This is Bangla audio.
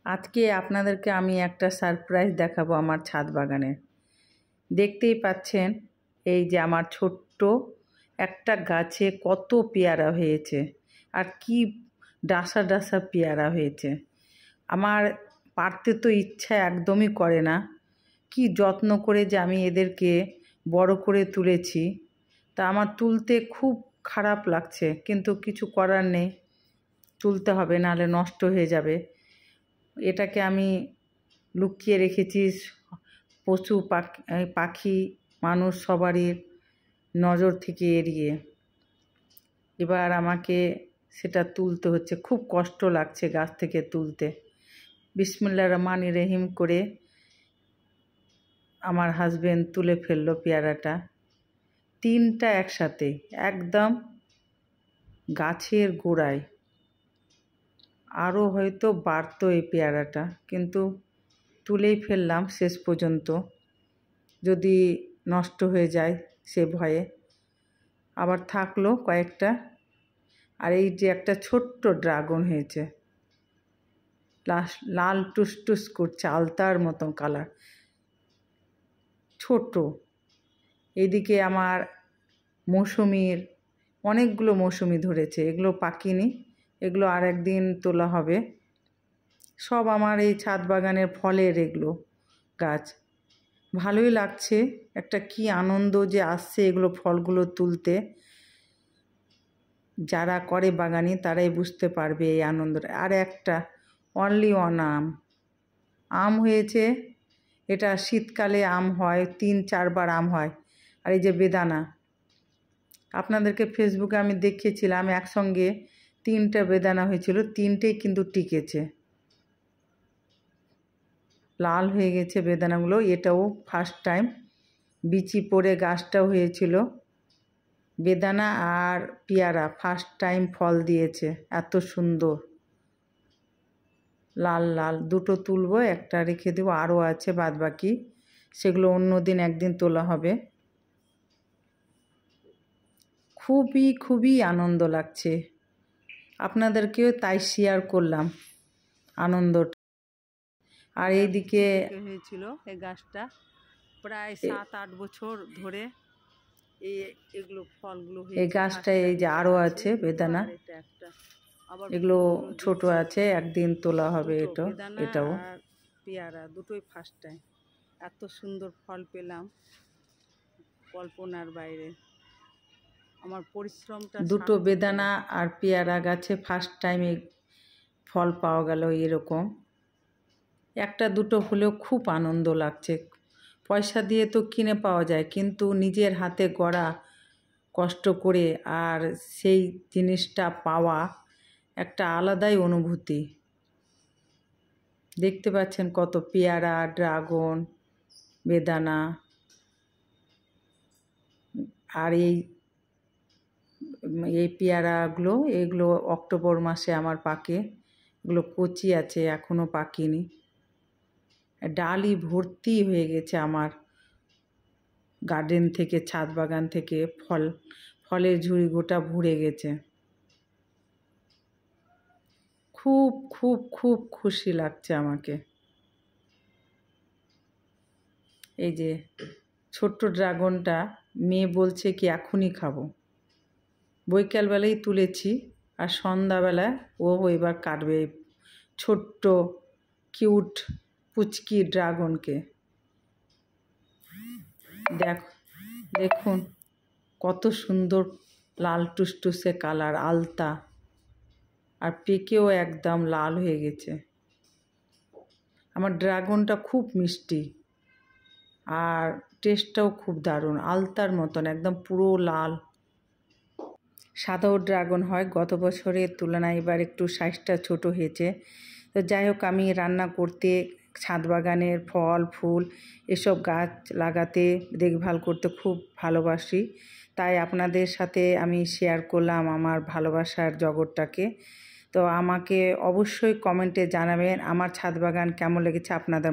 আজকে আপনাদেরকে আমি একটা সারপ্রাইজ দেখাবো আমার ছাদ বাগানে। দেখতেই পাচ্ছেন এই যে আমার ছোট্ট একটা গাছে কত পেয়ারা হয়েছে, আর কি ডাসা ডাসা পেয়ারা হয়েছে। আমার পারতে তো ইচ্ছা একদমই করে না, কি যত্ন করে যে আমি এদেরকে বড় করে তুলেছি, তা আমার তুলতে খুব খারাপ লাগছে, কিন্তু কিছু করার নেই, তুলতে হবে, নাহলে নষ্ট হয়ে যাবে। এটাকে আমি লুকিয়ে রেখেছি পশু পাখি মানুষ সবারই নজর থেকে এড়িয়ে। এবার আমাকে সেটা তুলতে হচ্ছে, খুব কষ্ট লাগছে গাছ থেকে তুলতে। বিসমিল্লাহির রহমানির রহিম করে আমার হাজবেন্ড তুলে ফেললো পেয়ারাটা, 3টা একসাথে একদম গাছের গোড়ায়। আরও হয়তো বাড়তো এই পেয়ারাটা, কিন্তু তুলেই ফেললাম শেষ পর্যন্ত, যদি নষ্ট হয়ে যায় সে ভয়ে। আবার থাকলো কয়েকটা। আর এই যে একটা ছোট্ট ড্রাগন হয়েছে, লাল টুসটুস করছে, আলতার মতন কালার, ছোট। এইদিকে আমার মৌসুমির অনেকগুলো মৌসুমি ধরেছে, এগুলো পাকিনি, এগুলো আর একদিন তোলা হবে। সব আমার এই ছাদ বাগানের ফলের এগুলো গাছ। ভালোই লাগছে, একটা কি আনন্দ যে আসছে এগুলো ফলগুলো তুলতে। যারা করে বাগানি তারাই বুঝতে পারবে এই আনন্দটা। আর একটা অনলি ওয়ান আম হয়েছে, এটা শীতকালে আম হয়, 3-4বার আম হয়। আর এই যে বেদানা, আপনাদেরকে ফেসবুকে আমি দেখিয়েছিলাম একসঙ্গে 3টে বেদানা হয়েছিল, 3টেই কিন্তু টিকেছে, লাল হয়ে গেছে বেদানাগুলো। এটাও ফার্স্ট টাইম বিচি পড়ে গাছটাও হয়েছিল। বেদানা আর পেয়ারা ফার্স্ট টাইম ফল দিয়েছে, এত সুন্দর লাল লাল। দুটো তুলবো, একটা রেখে দেবো, আরও আছে বাদবাকি, সেগুলো অন্যদিন একদিন তোলা হবে। খুবই খুবই আনন্দ লাগছে, আপনাদেরকেও তাই শেয়ার করলাম আনন্দটা। আর এইদিকে হয়েছিল এই গাছটা প্রায় 7-8 বছর ধরে, এগুলো ফলগুলো এই গাছটায় এই যে আরও আছে বেদানা, এগুলো ছোট আছে, একদিন তোলা হবে। এটাও পেয়ারা দুটোই ফার্স্ট টাইম, এত সুন্দর ফল পেলাম কল্পনার বাইরে। আমার পরিশ্রমটা, দুটো বেদানা আর পেয়ারা গাছে ফার্স্ট টাইমে ফল পাওয়া গেল এরকম। একটা দুটো হলেও খুব আনন্দ লাগছে। পয়সা দিয়ে তো কিনে পাওয়া যায়, কিন্তু নিজের হাতে গড়া কষ্ট করে আর সেই জিনিসটা পাওয়া একটা আলাদাই অনুভূতি। দেখতে পাচ্ছেন কত পেয়ারা, ড্রাগন, বেদানা। আর এই পেয়ারাগুলো, এগুলো অক্টোবর মাসে আমার পাকে, এগুলো কচি আছে, এখনও পাকেনি। ডালই ভর্তি হয়ে গেছে আমার গার্ডেন থেকে, ছাদ বাগান থেকে ফলের ঝুড়ি গোটা ভরে গেছে। খুব খুব খুব খুশি লাগছে আমাকে। এই যে ছোট্ট ড্রাগনটা মেয়ে বলছে কি এখনই খাবো, বৈকালবেলায় তুলেছি, আর সন্ধ্যাবেলা ও এবার কাটবে ছোট্ট কিউট পুচকি ড্রাগনকে। দেখুন কত সুন্দর লাল টুসটুসে কালার, আলতা, আর পেকেও একদম লাল হয়ে গেছে। আমার ড্রাগনটা খুব মিষ্টি, আর টেস্টটাও খুব দারুণ, আলতার মতন একদম পুরো লাল। সাদাও ড্রাগন হয়, গত বছরের তুলনায় এবার একটু সাইজটা ছোট হয়েছে। তো যাই হোক, আমি রান্না করতে, ছাদ বাগানের ফল ফুল এসব গাছ লাগাতে, দেখভাল করতে খুব ভালোবাসি। তাই আপনাদের সাথে আমি শেয়ার করলাম আমার ভালোবাসার জগৎটাকে। তো আমাকে অবশ্যই কমেন্টে জানাবেন আমার ছাদ বাগান কেমন লেগেছে আপনাদের।